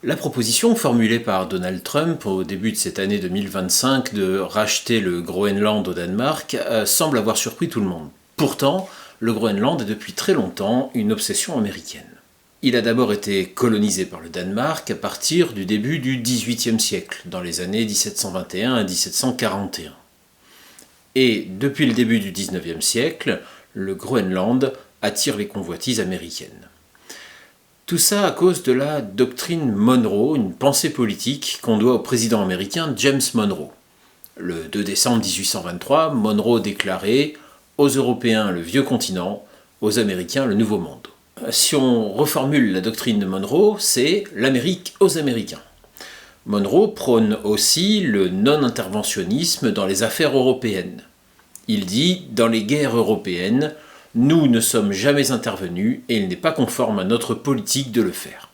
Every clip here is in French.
La proposition formulée par Donald Trump au début de cette année 2025 de racheter le Groenland au Danemark semble avoir surpris tout le monde. Pourtant, le Groenland est depuis très longtemps une obsession américaine. Il a d'abord été colonisé par le Danemark à partir du début du XVIIIe siècle, dans les années 1721 à 1741. Et depuis le début du XIXe siècle, le Groenland attire les convoitises américaines. Tout ça à cause de la doctrine Monroe, une pensée politique qu'on doit au président américain James Monroe. Le 2 décembre 1823, Monroe déclarait « Aux Européens le vieux continent, aux Américains le nouveau monde ». Si on reformule la doctrine de Monroe, c'est « l'Amérique aux Américains ». Monroe prône aussi le non-interventionnisme dans les affaires européennes. Il dit « Dans les guerres européennes, nous ne sommes jamais intervenus et il n'est pas conforme à notre politique de le faire. »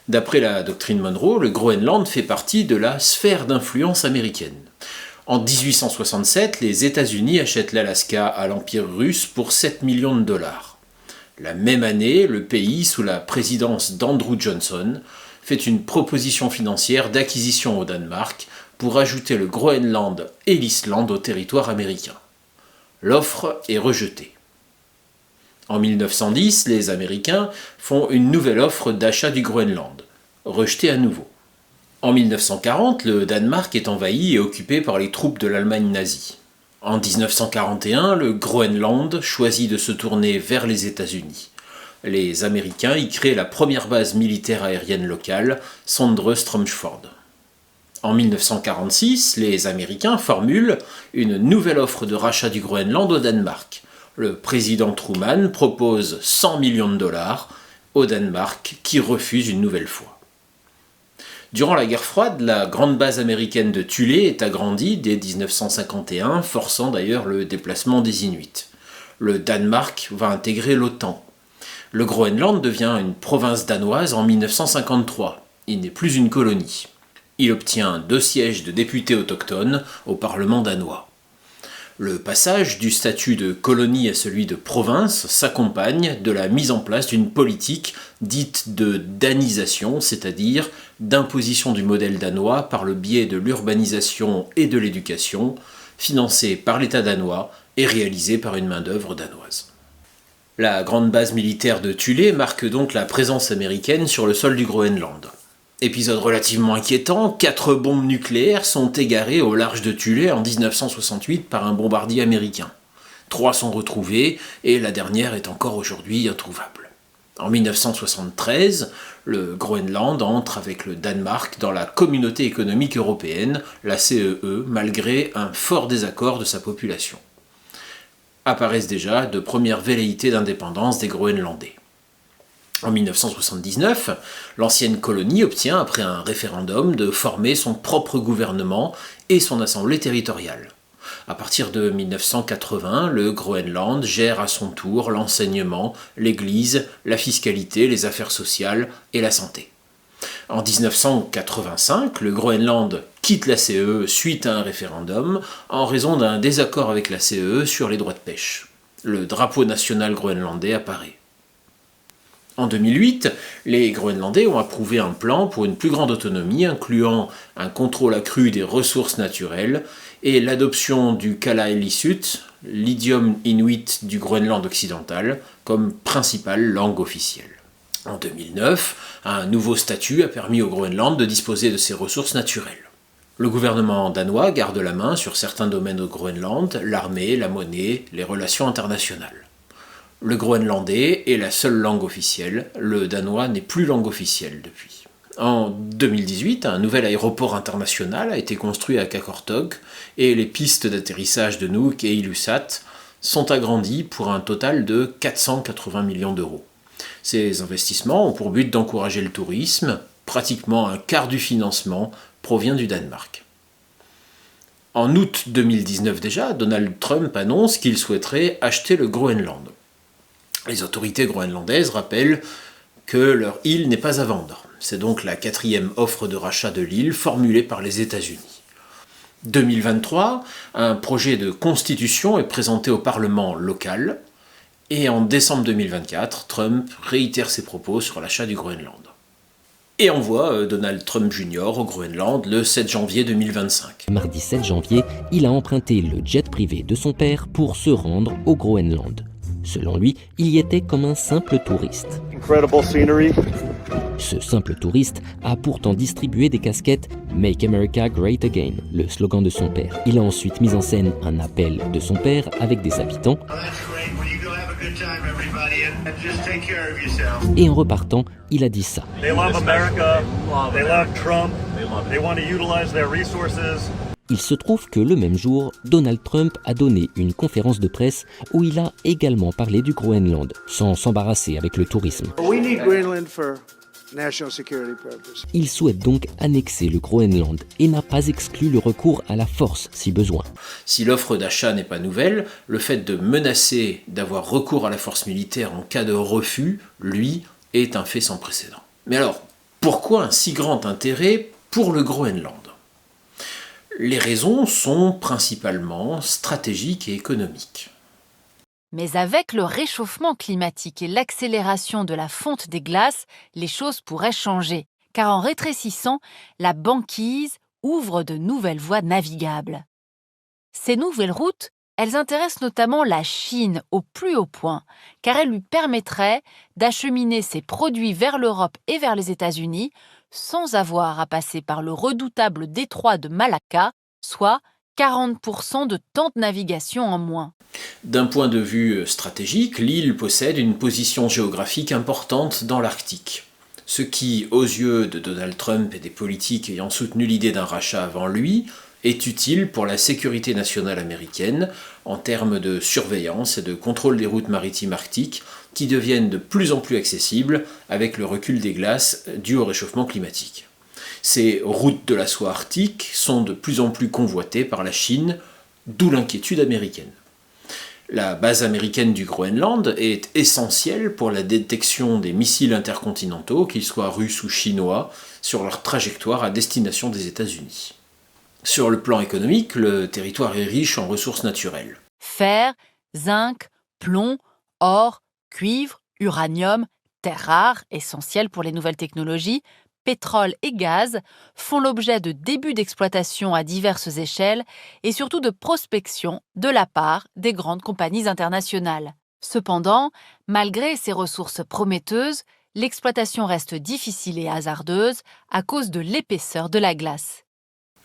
D'après la doctrine Monroe, le Groenland fait partie de la sphère d'influence américaine. En 1867, les États-Unis achètent l'Alaska à l'Empire russe pour 7 millions de dollars. La même année, le pays, sous la présidence d'Andrew Johnson, fait une proposition financière d'acquisition au Danemark pour ajouter le Groenland et l'Islande au territoire américain. L'offre est rejetée. En 1910, les Américains font une nouvelle offre d'achat du Groenland, rejetée à nouveau. En 1940, le Danemark est envahi et occupé par les troupes de l'Allemagne nazie. En 1941, le Groenland choisit de se tourner vers les États-Unis. Les Américains y créent la première base militaire aérienne locale, Sondre Strømsfjord. En 1946, les Américains formulent une nouvelle offre de rachat du Groenland au Danemark. Le président Truman propose 100 millions de dollars au Danemark qui refuse une nouvelle fois. Durant la guerre froide, la grande base américaine de Thulé est agrandie dès 1951, forçant d'ailleurs le déplacement des Inuits. Le Danemark va intégrer l'OTAN. Le Groenland devient une province danoise en 1953. Il n'est plus une colonie. Il obtient 2 sièges de députés autochtones au Parlement danois. Le passage du statut de colonie à celui de province s'accompagne de la mise en place d'une politique dite de danisation, c'est-à-dire d'imposition du modèle danois par le biais de l'urbanisation et de l'éducation, financée par l'État danois et réalisée par une main-d'œuvre danoise. La grande base militaire de Thulé marque donc la présence américaine sur le sol du Groenland. Épisode relativement inquiétant, 4 bombes nucléaires sont égarées au large de Thulé en 1968 par un bombardier américain. 3 sont retrouvées et la dernière est encore aujourd'hui introuvable. En 1973, le Groenland entre avec le Danemark dans la Communauté économique européenne, la CEE, malgré un fort désaccord de sa population. Apparaissent déjà de premières velléités d'indépendance des Groenlandais. En 1979, l'ancienne colonie obtient, après un référendum, de former son propre gouvernement et son assemblée territoriale. À partir de 1980, le Groenland gère à son tour l'enseignement, l'église, la fiscalité, les affaires sociales et la santé. En 1985, le Groenland quitte la CEE suite à un référendum en raison d'un désaccord avec la CEE sur les droits de pêche. Le drapeau national groenlandais apparaît. En 2008, les Groenlandais ont approuvé un plan pour une plus grande autonomie, incluant un contrôle accru des ressources naturelles et l'adoption du Kalaallisut, l'idiome inuit du Groenland occidental, comme principale langue officielle. En 2009, un nouveau statut a permis au Groenland de disposer de ses ressources naturelles. Le gouvernement danois garde la main sur certains domaines au Groenland, l'armée, la monnaie, les relations internationales. Le groenlandais est la seule langue officielle, le danois n'est plus langue officielle depuis. En 2018, un nouvel aéroport international a été construit à Qaqortoq et les pistes d'atterrissage de Nuuk et Ilulissat sont agrandies pour un total de 480 millions d'euros. Ces investissements ont pour but d'encourager le tourisme, pratiquement un quart du financement provient du Danemark. En août 2019 déjà, Donald Trump annonce qu'il souhaiterait acheter le Groenland. Les autorités groenlandaises rappellent que leur île n'est pas à vendre. C'est donc la 4e offre de rachat de l'île formulée par les États-Unis. 2023, un projet de constitution est présenté au Parlement local Et en décembre 2024, Trump réitère ses propos sur l'achat du Groenland. Et envoie Donald Trump Jr. au Groenland le 7 janvier 2025. Mardi 7 janvier, il a emprunté le jet privé de son père pour se rendre au Groenland. Selon lui, il y était comme un simple touriste. Incredible scenery. Ce simple touriste a pourtant distribué des casquettes « Make America Great Again », le slogan de son père. Il a ensuite mis en scène un appel de son père avec des habitants. Et en repartant, il a dit ça. They love America. They love Trump. They want to utilize their resources. Il se trouve que le même jour, Donald Trump a donné une conférence de presse où il a également parlé du Groenland, sans s'embarrasser avec le tourisme. We need Greenland for national security purposes. Il souhaite donc annexer le Groenland et n'a pas exclu le recours à la force si besoin. Si l'offre d'achat n'est pas nouvelle, le fait de menacer d'avoir recours à la force militaire en cas de refus, lui, est un fait sans précédent. Mais alors, pourquoi un si grand intérêt pour le Groenland ? Les raisons sont principalement stratégiques et économiques. Mais avec le réchauffement climatique et l'accélération de la fonte des glaces, les choses pourraient changer, car en rétrécissant, la banquise ouvre de nouvelles voies navigables. Ces nouvelles routes, elles intéressent notamment la Chine au plus haut point, car elles lui permettraient d'acheminer ses produits vers l'Europe et vers les États-Unis sans avoir à passer par le redoutable détroit de Malacca, soit 40% de temps de navigation en moins. D'un point de vue stratégique, l'île possède une position géographique importante dans l'Arctique. Ce qui, aux yeux de Donald Trump et des politiques ayant soutenu l'idée d'un rachat avant lui, est utile pour la sécurité nationale américaine en termes de surveillance et de contrôle des routes maritimes arctiques qui deviennent de plus en plus accessibles avec le recul des glaces dû au réchauffement climatique. Ces routes de la soie arctique sont de plus en plus convoitées par la Chine, d'où l'inquiétude américaine. La base américaine du Groenland est essentielle pour la détection des missiles intercontinentaux, qu'ils soient russes ou chinois, sur leur trajectoire à destination des États-Unis. Sur le plan économique, le territoire est riche en ressources naturelles. Fer, zinc, plomb, or, cuivre, uranium, terres rares, essentielles pour les nouvelles technologies, pétrole et gaz font l'objet de débuts d'exploitation à diverses échelles et surtout de prospection de la part des grandes compagnies internationales. Cependant, malgré ces ressources prometteuses, l'exploitation reste difficile et hasardeuse à cause de l'épaisseur de la glace.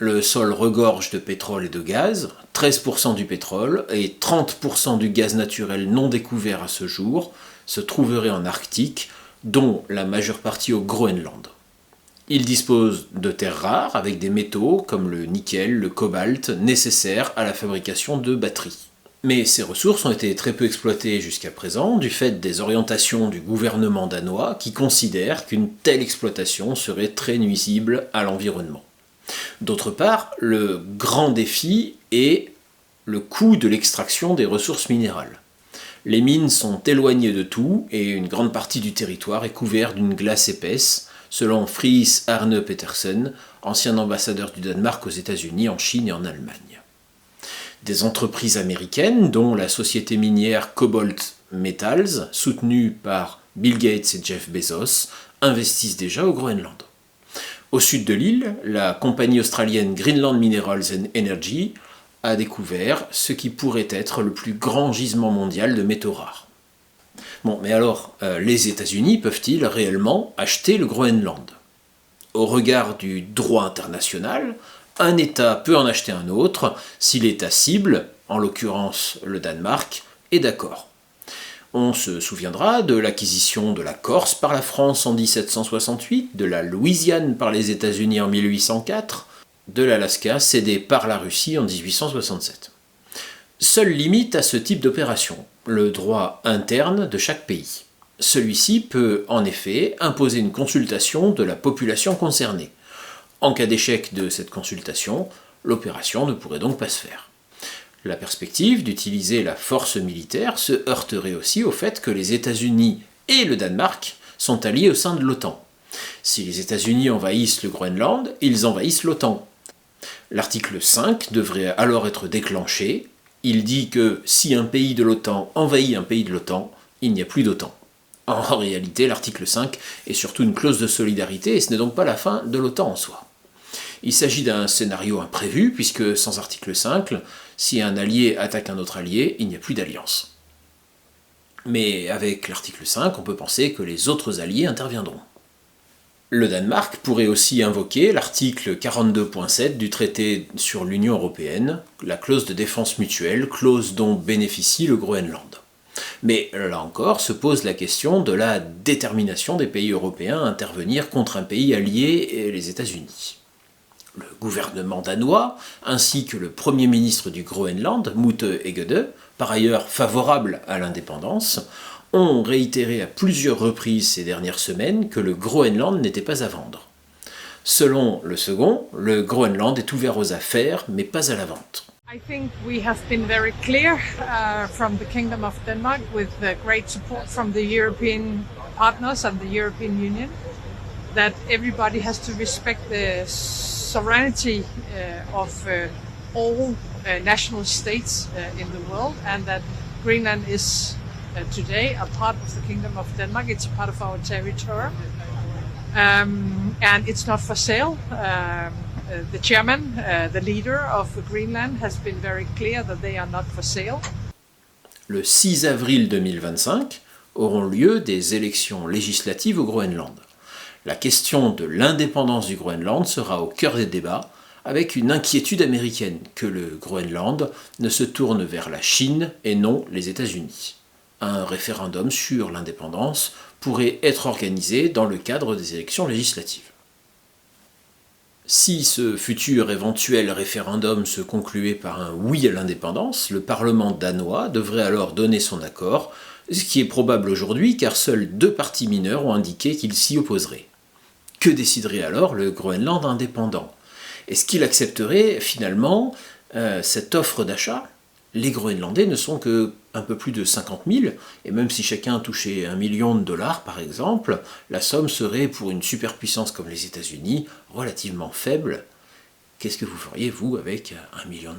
Le sol regorge de pétrole et de gaz, 13% du pétrole et 30% du gaz naturel non découvert à ce jour se trouveraient en Arctique, dont la majeure partie au Groenland. Il dispose de terres rares avec des métaux comme le nickel, le cobalt, nécessaires à la fabrication de batteries. Mais ces ressources ont été très peu exploitées jusqu'à présent du fait des orientations du gouvernement danois qui considère qu'une telle exploitation serait très nuisible à l'environnement. D'autre part, le grand défi est le coût de l'extraction des ressources minérales. Les mines sont éloignées de tout et une grande partie du territoire est couvert d'une glace épaisse, selon Friis Arne Petersen, ancien ambassadeur du Danemark aux États-Unis, en Chine et en Allemagne. Des entreprises américaines, dont la société minière Cobalt Metals, soutenue par Bill Gates et Jeff Bezos, investissent déjà au Groenland. Au sud de l'île, la compagnie australienne Greenland Minerals and Energy a découvert ce qui pourrait être le plus grand gisement mondial de métaux rares. Bon, mais alors, les États-Unis peuvent-ils réellement acheter le Groenland ? Au regard du droit international, un État peut en acheter un autre si l'État cible, en l'occurrence le Danemark, est d'accord. On se souviendra de l'acquisition de la Corse par la France en 1768, de la Louisiane par les États-Unis en 1804, de l'Alaska cédé par la Russie en 1867. Seule limite à ce type d'opération, le droit interne de chaque pays. Celui-ci peut en effet imposer une consultation de la population concernée. En cas d'échec de cette consultation, l'opération ne pourrait donc pas se faire. La perspective d'utiliser la force militaire se heurterait aussi au fait que les États-Unis et le Danemark sont alliés au sein de l'OTAN. Si les États-Unis envahissent le Groenland, ils envahissent l'OTAN. L'article 5 devrait alors être déclenché. Il dit que si un pays de l'OTAN envahit un pays de l'OTAN, il n'y a plus d'OTAN. En réalité, l'article 5 est surtout une clause de solidarité et ce n'est donc pas la fin de l'OTAN en soi. Il s'agit d'un scénario imprévu puisque sans article 5, si un allié attaque un autre allié, il n'y a plus d'alliance. Mais avec l'article 5, on peut penser que les autres alliés interviendront. Le Danemark pourrait aussi invoquer l'article 42.7 du traité sur l'Union européenne, la clause de défense mutuelle, clause dont bénéficie le Groenland. Mais là encore se pose la question de la détermination des pays européens à intervenir contre un pays allié et les États-Unis. Le gouvernement danois, ainsi que le Premier ministre du Groenland, Mute Egede, par ailleurs favorable à l'indépendance, ont réitéré à plusieurs reprises ces dernières semaines que le Groenland n'était pas à vendre. Selon le second, le Groenland est ouvert aux affaires, mais pas à la vente. I think we have been very clear from the Kingdom of Denmark with great support from the European partners and the European Union that everybody has to respect the sovereignty of all national states in the world and that Greenland is today a part of the Kingdom of Denmark. It's a part of our territory and it's not for sale. The chairman, the leader of Greenland, has been very clear that they are not for sale. Le 6 avril 2025 auront lieu des élections législatives au Groenland. La question de l'indépendance du Groenland sera au cœur des débats, avec une inquiétude américaine que le Groenland ne se tourne vers la Chine et non les États-Unis. Un référendum sur l'indépendance pourrait être organisé dans le cadre des élections législatives. Si ce futur éventuel référendum se concluait par un oui à l'indépendance, le Parlement danois devrait alors donner son accord, ce qui est probable aujourd'hui car seuls 2 partis mineurs ont indiqué qu'ils s'y opposeraient. Que déciderait alors le Groenland indépendant? Est-ce qu'il accepterait finalement cette offre d'achat? Les Groenlandais ne sont que un peu plus de 50 000, et même si chacun touchait $1 million par exemple, la somme serait pour une superpuissance comme les États-Unis relativement faible. Qu'est-ce que vous feriez, vous, avec $1 million ?